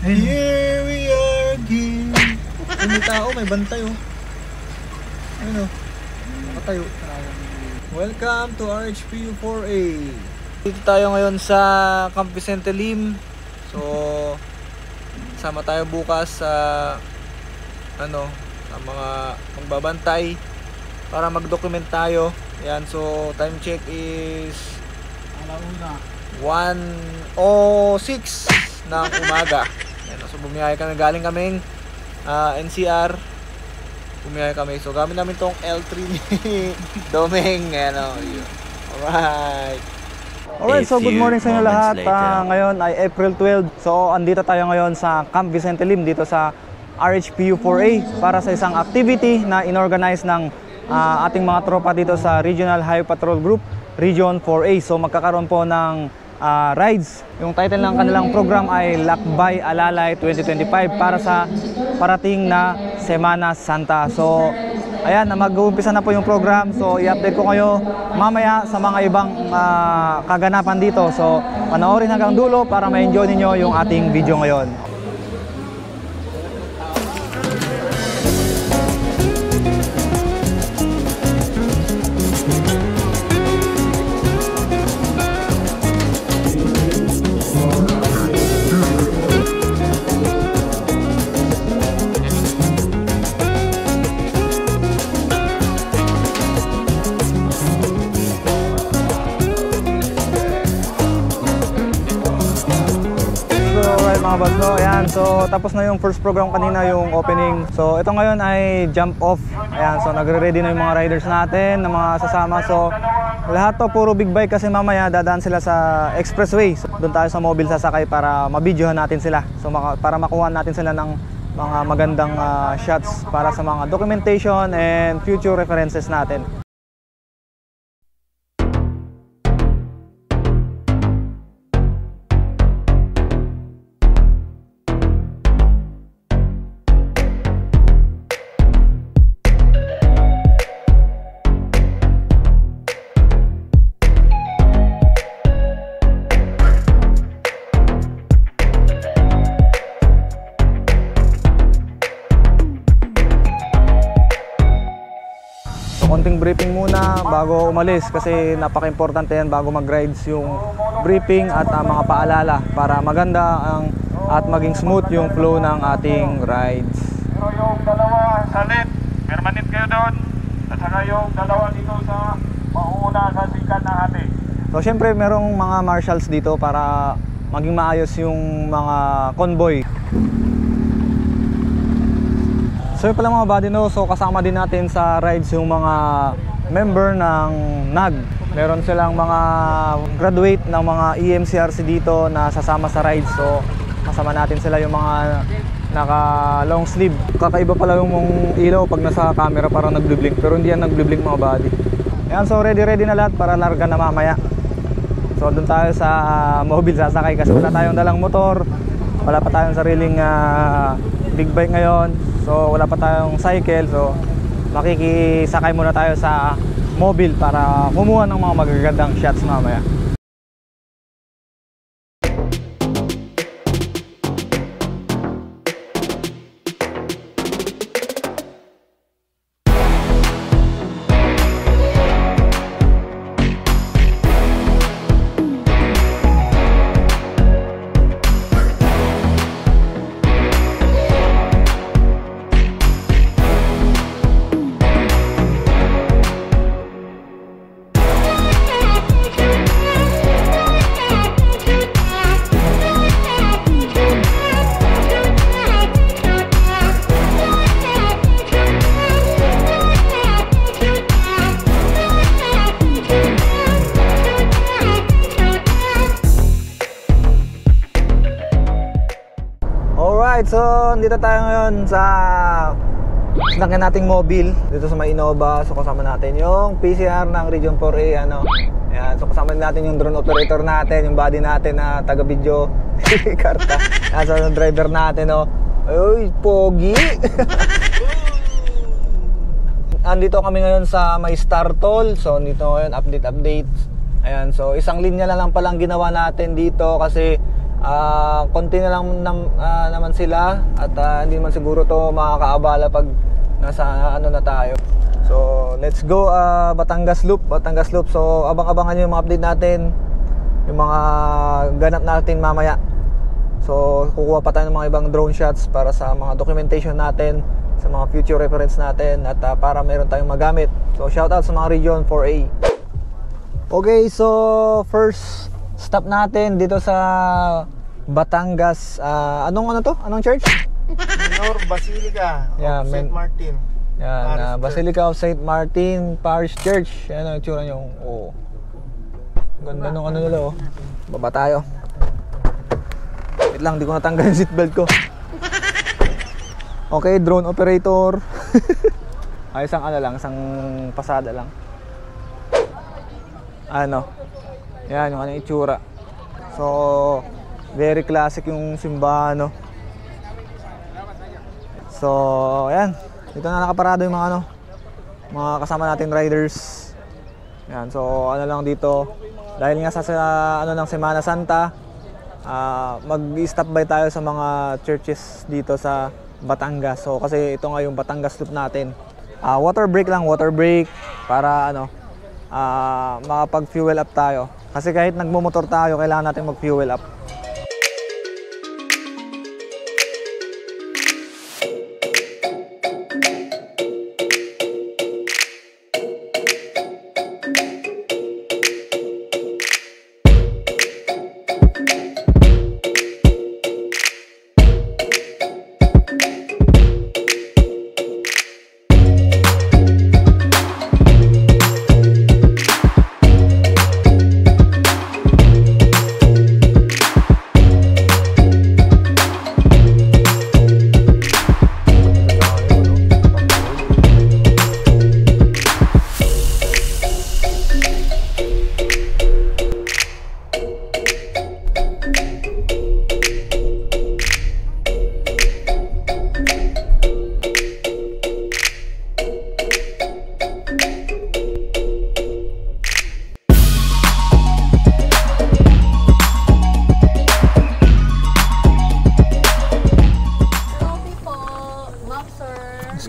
Here we are again. May tao, may bantay oh. Ayun oh. Nakatayo. Welcome to RHPU 4A. Dito tayo ngayon sa Camp Vicente Lim. So, sama tayo bukas sa sa mga magbabantay para mag-document tayo. Yan, so time check is 1:06 ng umaga. Yan, so bumiyahe kami, galing kaming NCR. Bumiyahe kami. So gamit namin tong L3 ni Domeng. Alright, so good morning sa inyo lahat. Ngayon ay April 12. So andito tayo ngayon sa Camp Vicente Lim dito sa RHPU 4A para sa isang activity na inorganize ng ating mga tropa dito sa Regional Highway Patrol Group Region 4A. So magkakaroon po ng rides. Yung title ng kanilang program ay Lakbay Alalay 2025 para sa parating na Semana Santa. So ayan, mag-uumpisa na po yung program. So i-update ko kayo mamaya sa mga ibang kaganapan dito. So panoorin hanggang dulo para ma-enjoy ninyo yung ating video ngayon. So ayan, so tapos na yung first program kanina, yung opening. So ito ngayon ay jump off. Ayan, so nagre-ready na yung mga riders natin, na mga sasama. So lahat to puro big bike kasi mamaya dadaan sila sa expressway. So doon tayo sa mobile sasakay para mabidyohan natin sila. So para makuha natin sila ng mga magandang shots para sa mga documentation and future references natin. Konting briefing muna bago umalis kasi napaka-importante yan bago mag-rides, yung briefing at mga paalala para maganda at maging smooth yung flow ng ating rides. Pero yung dalawa salit, permanent kayo doon, at saka yung dalawa dito sa mauuna sa sikat na hati. So syempre merong mga marshals dito para maging maayos yung mga convoy. So yun pala mga buddy, no? So kasama din natin sa rides yung mga member ng NAG. Meron silang mga graduate ng mga EMCRC dito na sasama sa rides. So kasama natin sila, yung mga naka long sleeve. Kakaiba pala yung ilaw pag nasa camera, parang nagblink, pero hindi yan nagblink mga buddy. Ayan, so ready na lahat para larga na mamaya. So doon tayo sa mobile sasakay kasi wala tayong dalang motor, wala pa tayong sariling big bike ngayon. So wala pa tayong cycle, so makikisakay muna tayo sa mobile para kumuha ng mga magagandang shots mamaya. Alright, so dito tayo ngayon sa sinakyan nating mobile dito sa may Innova. So kasama natin yung PCR ng Region 4A, Ayan, so kasama natin yung drone operator natin, yung body natin na taga-video, si Karta. Ayan, so yung driver natin, Uy, pogi! Andito kami ngayon sa may Star Toll. So dito ngayon, update. Ayan, so isang linya lang palang ginawa natin dito kasi konti na lang naman sila at hindi man siguro to makakaabala pag nasa ano na tayo. So let's go Batangas Loop. So abang-abangan nyo yung mga update natin, yung mga ganap natin mamaya. So kukuha pa tayo ng mga ibang drone shots para sa mga documentation natin, sa mga future reference natin, at para meron tayong magamit. So shout out sa mga region 4A. Okay, so first stop natin dito sa Batangas. Anong church? Minor Basilica Yeah, of St. Martin. Yan, Basilica of St. Martin Parish Church. Yan ang itsura nyo. Oh. Ganda nung ano nila, oh. Baba tayo. Wait lang, di ko natanggal yung seatbelt ko. Okay, drone operator. Ay, isang ano lang, isang pasada lang. Ano? Yan, yung ano itsura. So, very classic yung simbahan, no? So, ayan. Dito na nakaparado yung mga mga kasama nating riders. Yan, so ano lang dito, dahil nga sa ano ng Semana Santa, mag-stop by tayo sa mga churches dito sa Batangas. So kasi ito nga yung Batangas Loop natin. Water break para makapag-fuel up tayo. Kasi kahit nagmumotor tayo, kailangan natin mag-fuel up.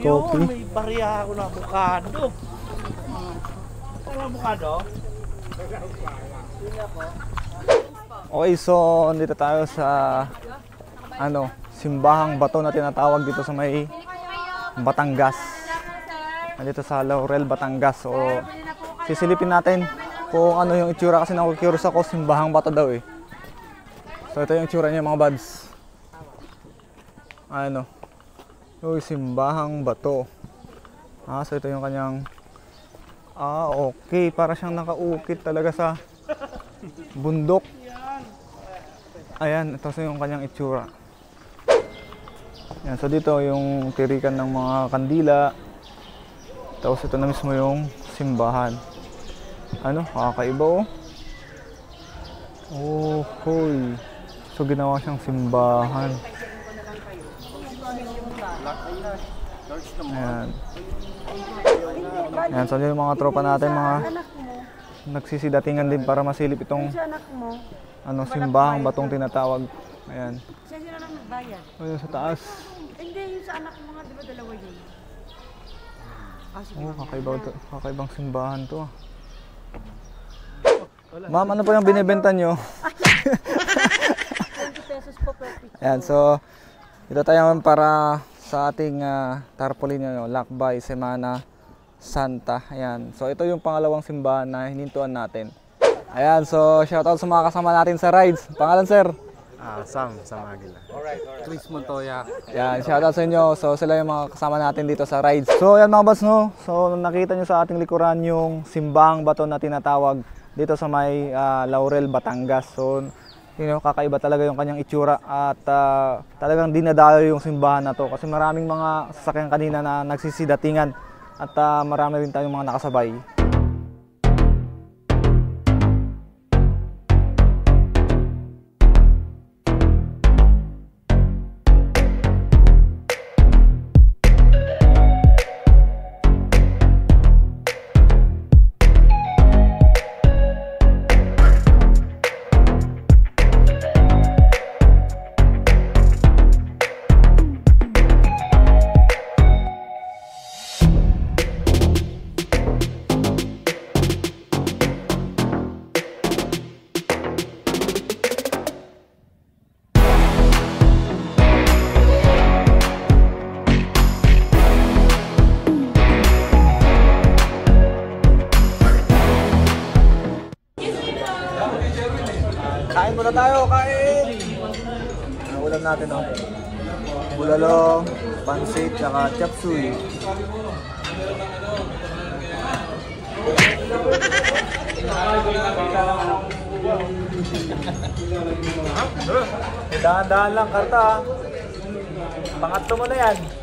Yo, may bariya ako na avocado. Ano avocado? Okay, so dito tayo sa simbahang bato na tinatawag dito sa may Batangas. Nandito sa Laurel, Batangas. So sisilipin natin kung ano yung itsura kasi naku-curious ako, simbahang bato daw eh. So ito yung itsura niya mga buds. Yung simbahang bato. So ito yung kanyang okay, para siyang nakaukit talaga sa bundok. Ayan, ito yung kanyang itsura. Yan, so dito yung tirikan ng mga kandila. Tapos ito na mismo yung simbahan. Kakaiba oh. Oh, hoy. So ginawa siyang simbahan. Ayan. Ayan, so yung mga tropa natin, mga nagsisidatingan din para masilip itong simbahang batong tinatawag. Ayan. Siya sila lang nagbayad. Ayun sa taas. Hindi, yung sa anak mo nga, di ba dalawa yun? Kakaibang simbahan to. Ma'am, ano po yung binibenta nyo? 20 pesos po per picture. Ayan, so dito tayo para sa ating tarpaulin, Lakbay Semana Santa. Ayan, so ito yung pangalawang simbahan na hinintuan natin. Ayan, so shoutout sa mga kasama natin sa rides. Pangalan, sir? Sam Magila. Chris Montoya. Yan, shoutout sa inyo. So sila yung mga kasama natin dito sa rides. So yan mga boss, no? So nakita nyo sa ating likuran yung simbahang bato na tinatawag dito sa may Laurel, Batangas. So kakaiba talaga yung kanyang itsura at talagang dinadayo yung simbahan na to kasi maraming mga sasakyan kanina na nagsisidatingan at marami rin tayong mga nakasabay. muna tayo, kain! Ang ulam natin, oh. Bulalo, pansit, tsaka chop suey. Dahan-dahan lang, karta. Pangatlo mo na yan.